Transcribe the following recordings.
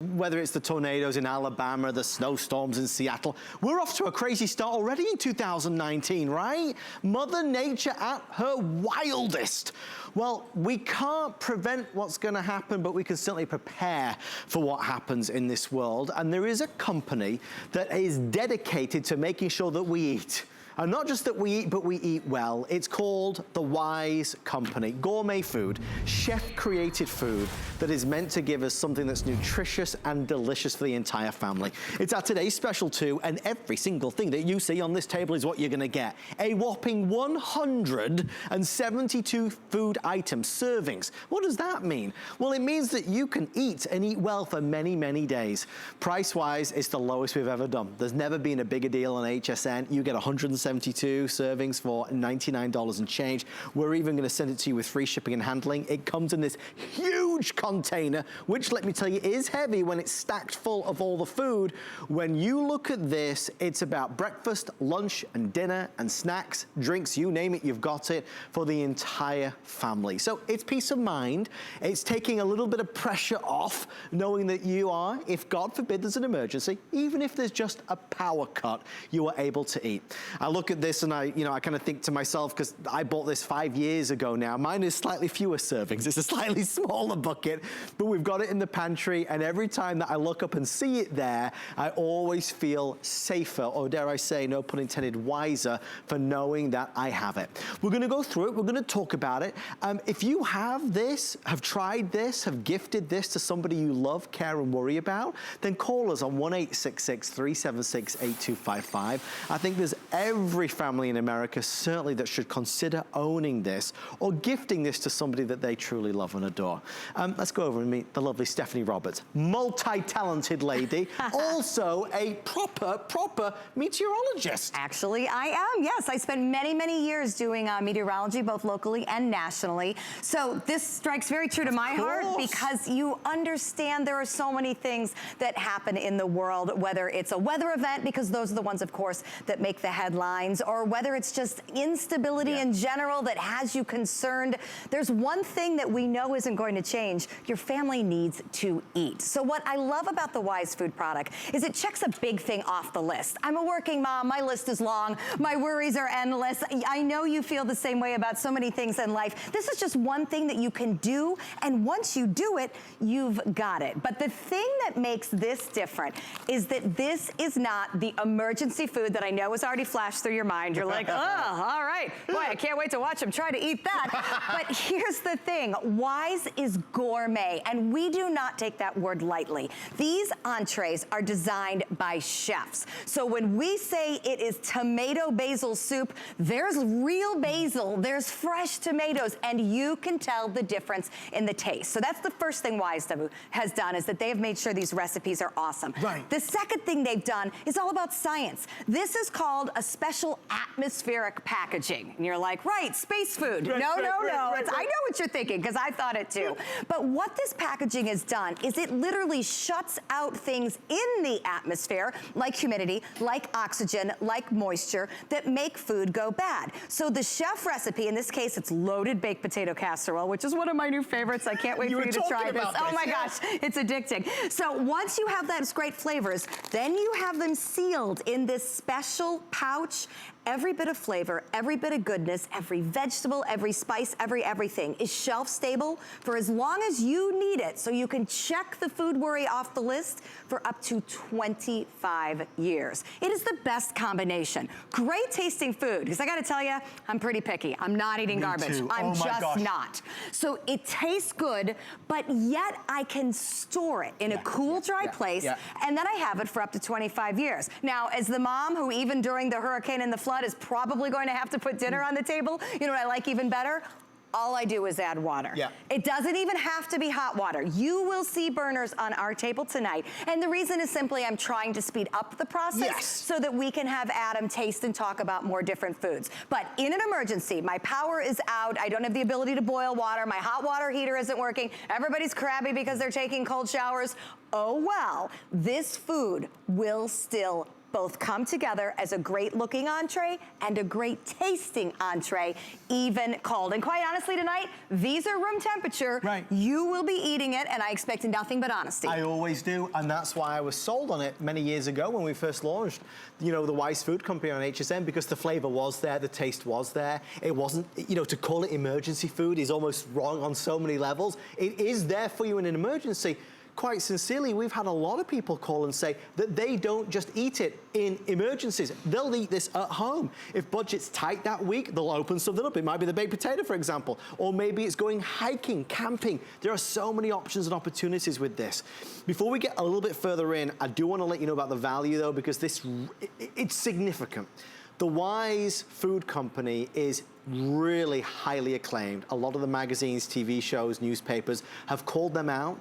Whether it's the tornadoes in Alabama, the snowstorms in Seattle, we're off to a crazy start already in 2019, right? Mother Nature at her wildest. Well, we can't prevent what's gonna happen, but we can certainly prepare for what happens in this world. And there is a company that is dedicated to making sure that we eat. And not just that we eat, but we eat well. It's called The Wise Company. Gourmet food, chef-created food that is meant to give us something that's nutritious and delicious for the entire family. It's our today's special too, and every single thing that you see on this table is what you're gonna get. A whopping 172 food items, servings. What does that mean? Well, it means that you can eat and eat well for many, many days. Price-wise, it's the lowest we've ever done. There's never been a bigger deal on HSN. You get 172 servings for $99 and change. We're even gonna send it to you with free shipping and handling. It comes in this huge container, which, let me tell you, is heavy when it's stacked full of all the food. When you look at this, it's about breakfast, lunch, and dinner, and snacks, drinks, you name it, you've got it for the entire family. So it's peace of mind. It's taking a little bit of pressure off, knowing that you are, if God forbid there's an emergency, even if there's just a power cut, you are able to eat. I look at this and I kind of think to myself, because I bought this 5 years ago now, mine is slightly fewer servings. It's a slightly smaller bucket, but we've got it in the pantry, and every time that I look up and see it there, I always feel safer, or dare I say, no pun intended, wiser, for knowing that I have it. We're gonna go through it, we're gonna talk about it. If you have this, have tried this, have gifted this to somebody you love, care, and worry about, then call us on 1-866-376-8255. I think there's every family in America, certainly, that should consider owning this or gifting this to somebody that they truly love and adore. Let's go over and meet the lovely Stephanie Roberts, multi-talented lady, also a proper meteorologist. Actually, I am, yes. I spent many years doing meteorology, both locally and nationally. So this strikes very true to my heart, because you understand there are so many things that happen in the world, whether it's a weather event, because those are the ones, of course, that make the headlines, or whether it's just instability in general that has you concerned. There's one thing that we know isn't going to change. Your family needs to eat. So what I love about the Wise Food product is it checks a big thing off the list. I'm a working mom, my list is long, my worries are endless. I know you feel the same way about so many things in life. This is just one thing that you can do, and once you do it, you've got it. But the thing that makes this different is that this is not the emergency food that I know has already flashed through your mind. You're like, oh, all right. Boy, I can't wait to watch them try to eat that. But here's the thing. Wise is gourmet, and we do not take that word lightly. These entrees are designed by chefs. So when we say it is tomato basil soup, there's real basil, there's fresh tomatoes, and you can tell the difference in the taste. So that's the first thing Wise has done, is that they have made sure these recipes are awesome. Right. The second thing they've done is all about science. This is called a special atmospheric packaging. And you're like, right, space food. No. I know what you're thinking, because I thought it too. But what this packaging has done is it literally shuts out things in the atmosphere, like humidity, like oxygen, like moisture, that make food go bad. So the chef recipe, in this case, it's loaded baked potato casserole, which is one of my new favorites. I can't wait for you to try this. Oh my gosh, it's addicting. So once you have those great flavors, then you have them sealed in this special pouch. Every bit of flavor, every bit of goodness, every vegetable, every spice, everything is shelf stable for as long as you need it, so you can check the food worry off the list for up to 25 years. It is the best combination. Great tasting food, because I gotta tell you, I'm pretty picky. I'm not eating garbage. I'm just not. So it tastes good, but yet I can store it in a cool, dry place, and then I have it for up to 25 years. Now, as the mom who even during the hurricane and the flood is probably going to have to put dinner on the table, you know what I like even better? All I do is add water. It doesn't even have to be hot water. You will see burners on our table tonight. And the reason is simply I'm trying to speed up the process so that we can have Adam taste and talk about more different foods. But in an emergency, my power is out, I don't have the ability to boil water, my hot water heater isn't working, everybody's crabby because they're taking cold showers. Oh well, this food will still both come together as a great looking entree and a great tasting entree, even cold. And quite honestly tonight, these are room temperature. Right. You will be eating it, and I expect nothing but honesty. I always do, and that's why I was sold on it many years ago when we first launched, you know, the Wise Food Company on HSN, because the flavor was there, the taste was there. It wasn't, you know, to call it emergency food is almost wrong on so many levels. It is there for you in an emergency. Quite sincerely, we've had a lot of people call and say that they don't just eat it in emergencies. They'll eat this at home. If budget's tight that week, they'll open something up. It might be the baked potato, for example, or maybe it's going hiking, camping. There are so many options and opportunities with this. Before we get a little bit further in, I do want to let you know about the value, though, because it's significant. The Wise Food Company is really highly acclaimed. A lot of the magazines, TV shows, newspapers have called them out,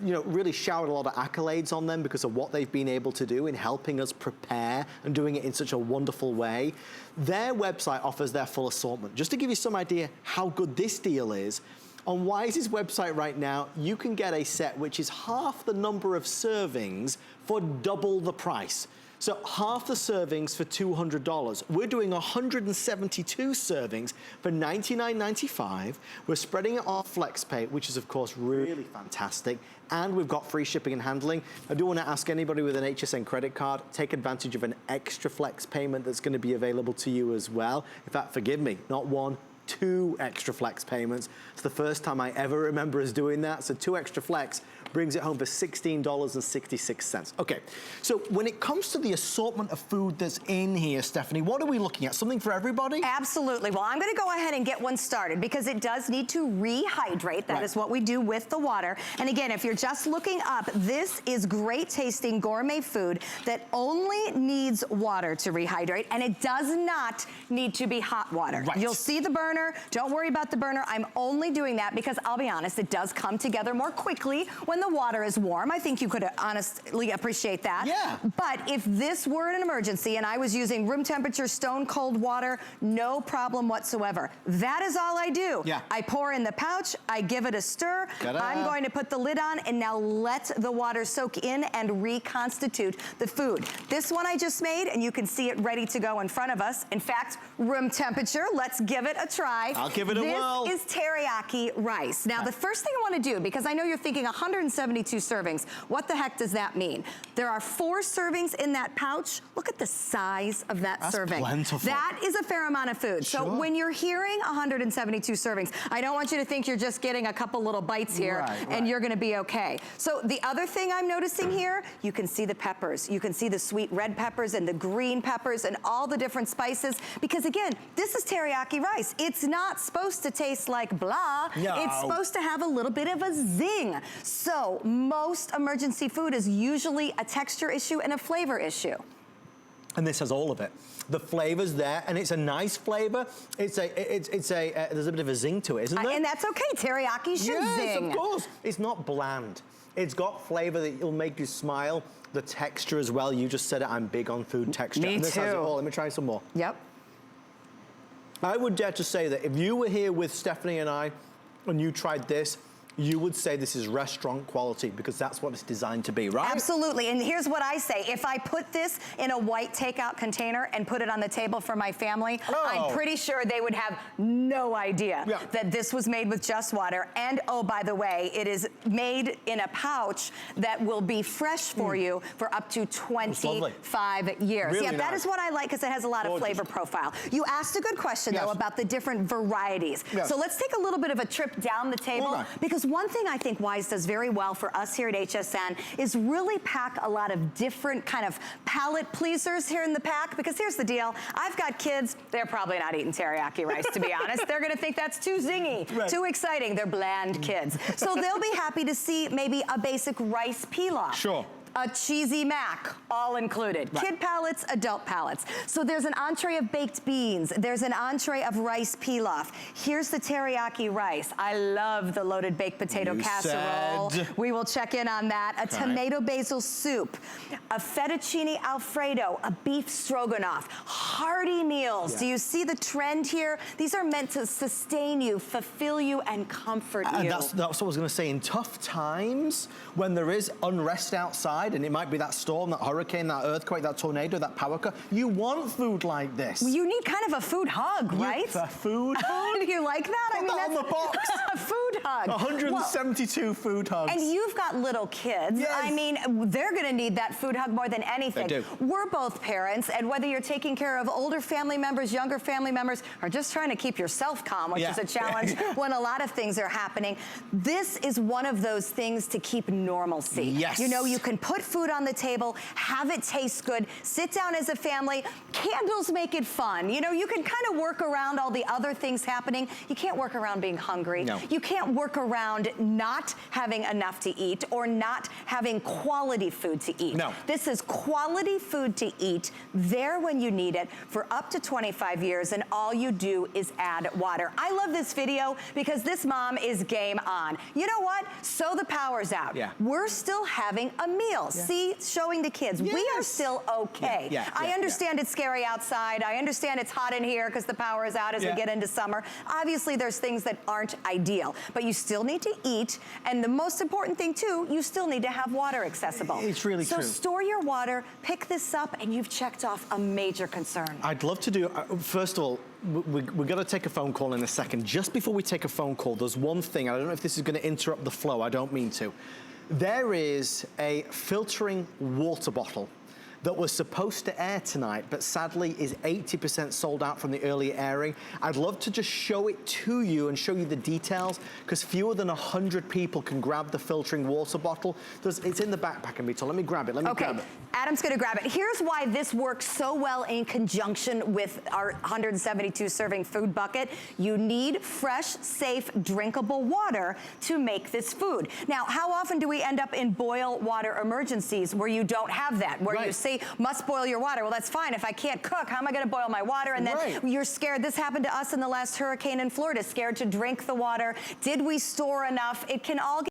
you know, really showered a lot of accolades on them because of what they've been able to do in helping us prepare and doing it in such a wonderful way. Their website offers their full assortment. Just to give you some idea how good this deal is, on Wise's website right now, you can get a set which is half the number of servings for double the price. So half the servings for $200. We're doing 172 servings for $99.95. We're spreading it on FlexPay, which is of course really fantastic. And we've got free shipping and handling. I do want to ask anybody with an HSN credit card, take advantage of an extra flex payment that's going to be available to you as well. In fact, forgive me, not one, 2 extra flex payments. It's the first time I ever remember us doing that. So 2 extra flex brings it home for $16.66. Okay, so when it comes to the assortment of food that's in here, Stephanie, what are we looking at? Something for everybody? Absolutely. Well, I'm going to go ahead and get one started because it does need to rehydrate. That is what we do with the water. And again, if you're just looking up, this is great tasting gourmet food that only needs water to rehydrate, and it does not need to be hot water. Right. You'll see the burner. Don't worry about the burner. I'm only doing that because I'll be honest, it does come together more quickly when the water is warm. I think you could honestly appreciate that. Yeah. But if this were an emergency and I was using room temperature stone cold water, no problem whatsoever. That is all I do. Yeah. I pour in the pouch, I give it a stir. Ta-da. I'm going to put the lid on and now let the water soak in and reconstitute the food. This one I just made, and you can see it ready to go in front of us. In fact, room temperature. Let's give it a try. I'll give it a whirl. This is teriyaki rice. Now, the first thing I want to do, because I know you're thinking 172 servings, what the heck does that mean? There are 4 servings in that pouch. Look at the size of that serving. Plentiful. That is a fair amount of food. Sure. So when you're hearing 172 servings, I don't want you to think you're just getting a couple little bites here and you're going to be okay. So the other thing I'm noticing here, you can see the peppers. You can see the sweet red peppers and the green peppers and all the different spices, because again, this is teriyaki rice. It's not supposed to taste like blah. No. It's supposed to have a little bit of a zing. So most emergency food is usually a texture issue and a flavor issue. And this has all of it. The flavor's there, and it's a nice flavor. There's a bit of a zing to it, isn't there? And that's okay. Teriyaki should zing. Yes, of course. It's not bland. It's got flavor that will make you smile. The texture as well. You just said it. I'm big on food texture. Me and this has it too. all. Let me try some more. Yep. I would dare to say that if you were here with Stephanie and I, and you tried this, you would say this is restaurant quality, because that's what it's designed to be, right? Absolutely, and here's what I say. If I put this in a white takeout container and put it on the table for my family, I'm pretty sure they would have no idea that this was made with just water. And oh, by the way, it is made in a pouch that will be fresh for you for up to 25 years. Really that is what I like, because it has a lot of flavor profile. You asked a good question, though, about the different varieties. So let's take a little bit of a trip down the table, because one thing I think Wise does very well for us here at HSN is really pack a lot of different kind of palate pleasers here in the pack, because here's the deal. I've got kids, they're probably not eating teriyaki rice, to be honest. They're gonna think that's too zingy, too exciting. They're bland kids. So they'll be happy to see maybe a basic rice pilaf. Sure. A cheesy mac, all included. Kid palates, adult palates. So there's an entree of baked beans. There's an entree of rice pilaf. Here's the teriyaki rice. I love the loaded baked potato casserole. We will check in on that. A tomato basil soup. A fettuccine alfredo. A beef stroganoff. Hearty meals. Do you see the trend here? These are meant to sustain you, fulfill you, and comfort you. That's what I was going to say. In tough times, when there is unrest outside, outside, and it might be that storm, that hurricane, that earthquake, that tornado, that power cut. You want food like this. You need kind of a food hug, right? A food hug? You like that? Put that on the box. A food hug. 172 food hugs. And you've got little kids. Yes. I mean, they're gonna need that food hug more than anything. They do. We're both parents, and whether you're taking care of older family members, younger family members, or just trying to keep yourself calm, which is a challenge when a lot of things are happening, this is one of those things to keep normalcy. Yes. You know, you can put food on the table, have it taste good, sit down as a family, candles make it fun. You know, you can kind of work around all the other things happening. You can't work around being hungry. No. You can't work around not having enough to eat or not having quality food to eat. No. This is quality food to eat there when you need it for up to 25 years, and all you do is add water. I love this video because this mom is game on. You know what? So the power's out. Yeah. We're still having a meal. See, showing the kids. Yes. We are still okay. I understand it's scary outside. I understand it's hot in here because the power is out as we get into summer. Obviously, there's things that aren't ideal, but you still need to eat, and the most important thing too, you still need to have water accessible. It's really true. So store your water, pick this up, and you've checked off a major concern. I'd love to do, first of all, we're going to take a phone call in a second. Just before we take a phone call, there's one thing, I don't know if this is going to interrupt the flow, I don't mean to. There is a filtering water bottle that was supposed to air tonight, but sadly is 80% sold out from the early airing. I'd love to just show it to you and show you the details, because fewer than 100 people can grab the filtering water bottle. It's in the backpack, Amita. Let me grab it. Let me grab it. Adam's gonna grab it. Here's why this works so well in conjunction with our 172 serving food bucket. You need fresh, safe, drinkable water to make this food. Now, how often do we end up in boil water emergencies where you don't have that, where you say, must boil your water? Well, that's fine. If I can't cook, how am I gonna boil my water? And then you're scared. This happened to us in the last hurricane in Florida, scared to drink the water. Did we store enough? It can all get